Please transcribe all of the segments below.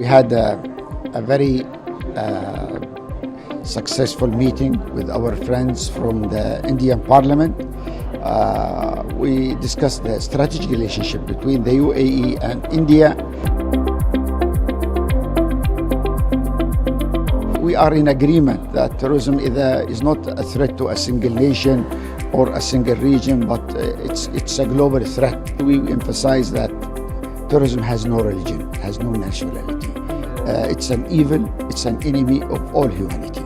We had a very successful meeting with our friends from the Indian Parliament. We discussed the strategic relationship between the UAE and India. We are in agreement that terrorism is not a threat to a single nation or a single region, but it's a global threat. We emphasize that terrorism has no religion, has no nationality. It's an evil, it's an enemy of all humanity.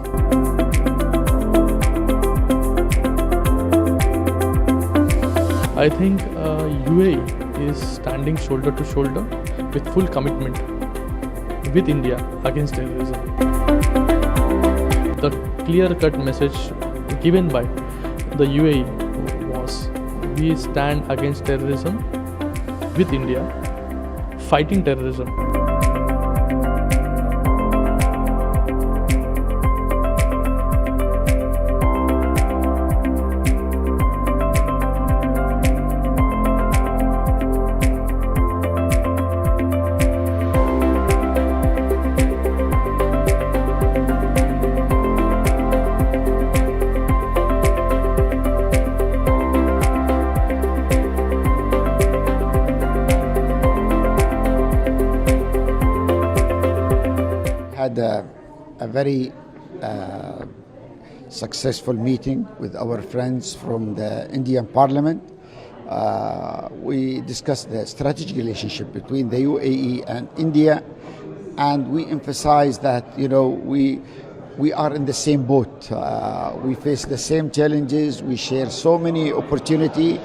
I think UAE is standing shoulder to shoulder with full commitment with India against terrorism. The clear-cut message given by the UAE was, we stand against terrorism with India, fighting terrorism. Had a very successful meeting with our friends from the Indian Parliament. We discussed the strategic relationship between the UAE and India, and we emphasized that we are in the same boat. We face the same challenges. We share so many opportunities.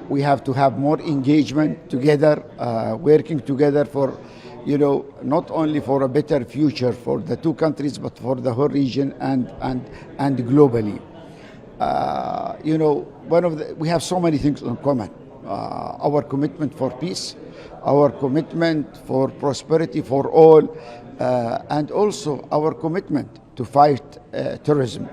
We have to have more engagement together, working together for not only for a better future for the two countries, but for the whole region and globally. We have so many things in common. Our commitment for peace, our commitment for prosperity for all, and also our commitment to fight terrorism.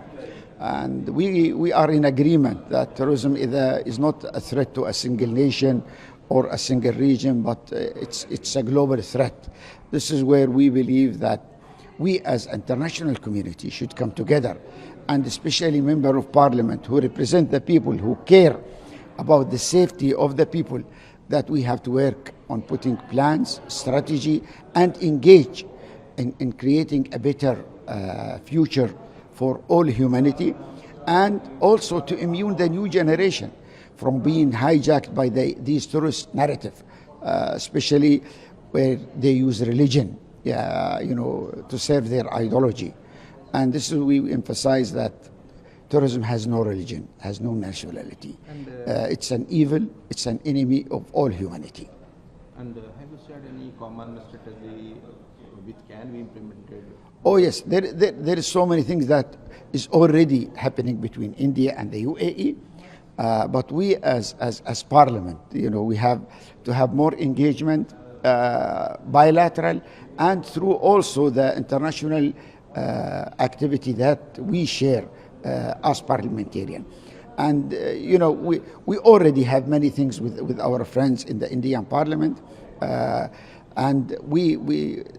And we are in agreement that terrorism is not a threat to a single nation or a single region, but it's a global threat. This is where we believe that we as international community should come together, and especially members of parliament who represent the people, who care about the safety of the people, that we have to work on putting plans, strategy, and engage in creating a better future for all humanity, and also to immune the new generation from being hijacked by these terrorist narrative, especially where they use religion, to serve their ideology. And this is, we emphasize that terrorism has no religion, has no nationality. And, it's an evil, it's an enemy of all humanity. And have you shared any common strategy which can be implemented? Oh yes, there is so many things that is already happening between India and the UAE. But we as Parliament, we have to have more engagement, bilateral, and through also the international activity that we share as parliamentarian. And we already have many things with our friends in the Indian Parliament, and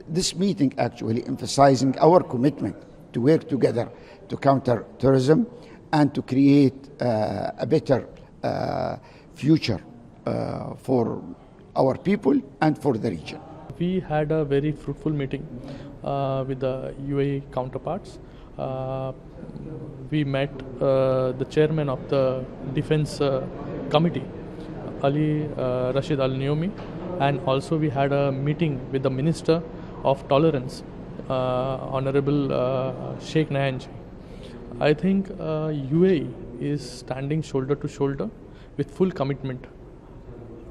this meeting actually emphasizing our commitment to work together to counter terrorism and to create a better future for our people and for the region. We had a very fruitful meeting with the UAE counterparts. We met the chairman of the Defense Committee, Rashid Al Nuami, and also we had a meeting with the Minister of Tolerance, Honorable Sheikh Nayanji. I think UAE is standing shoulder to shoulder with full commitment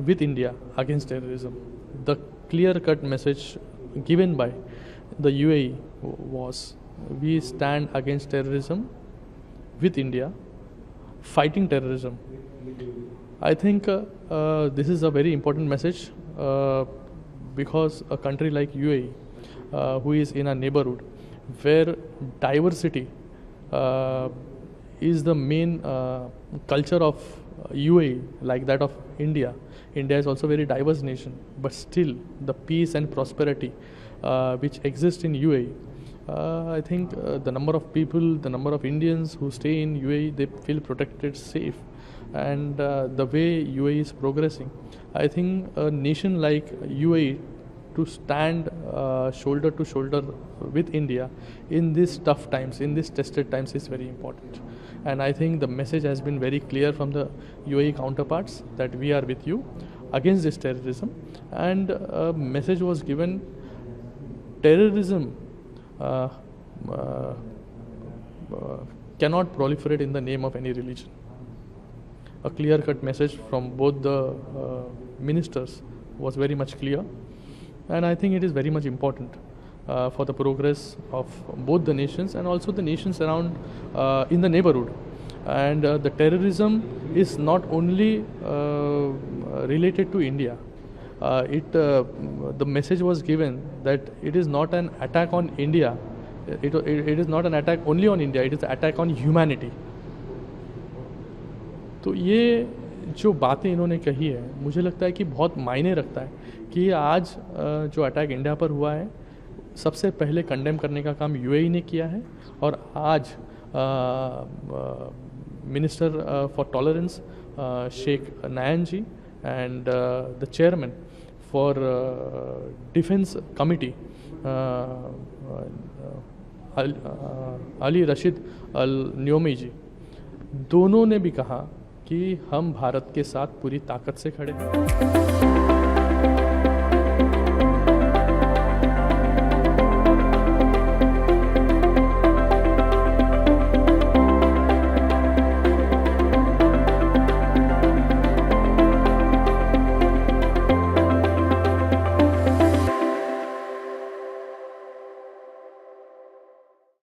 with India against terrorism. The clear-cut message given by the UAE was, we stand against terrorism with India, fighting terrorism. I think this is a very important message because a country like UAE, who is in a neighborhood where diversity is the main culture of UAE, like that of India. India is also a very diverse nation, but still the peace and prosperity which exist in UAE. I think the number of people, the number of Indians who stay in UAE, they feel protected, safe, and the way UAE is progressing, I think a nation like UAE to stand shoulder to shoulder with India in these tough times, in these tested times, is very important. And I think the message has been very clear from the UAE counterparts that we are with you against this terrorism. And a message was given, terrorism cannot proliferate in the name of any religion. A clear-cut message from both the ministers was very much clear. And I think it is very much important for the progress of both the nations and also the nations around in the neighborhood. And the terrorism is not only related to India. The message was given that it is not an attack on India. It is not an attack only on India. It is an attack on humanity. तो ये जो बातें इन्होंने कही है, मुझे लगता है कि बहुत मायने रखता है कि आज जो अटैक इंडिया पर हुआ है, सबसे पहले कंडेम करने का काम यूएई ने किया है. और आज minister for tolerance Sheikh Nahyan ji and the chairman for defence committee Ali Rashid Al Nuaimi ji, दोनों ने भी कहा कि हम भारत के साथ पूरी ताकत से खड़े हैं.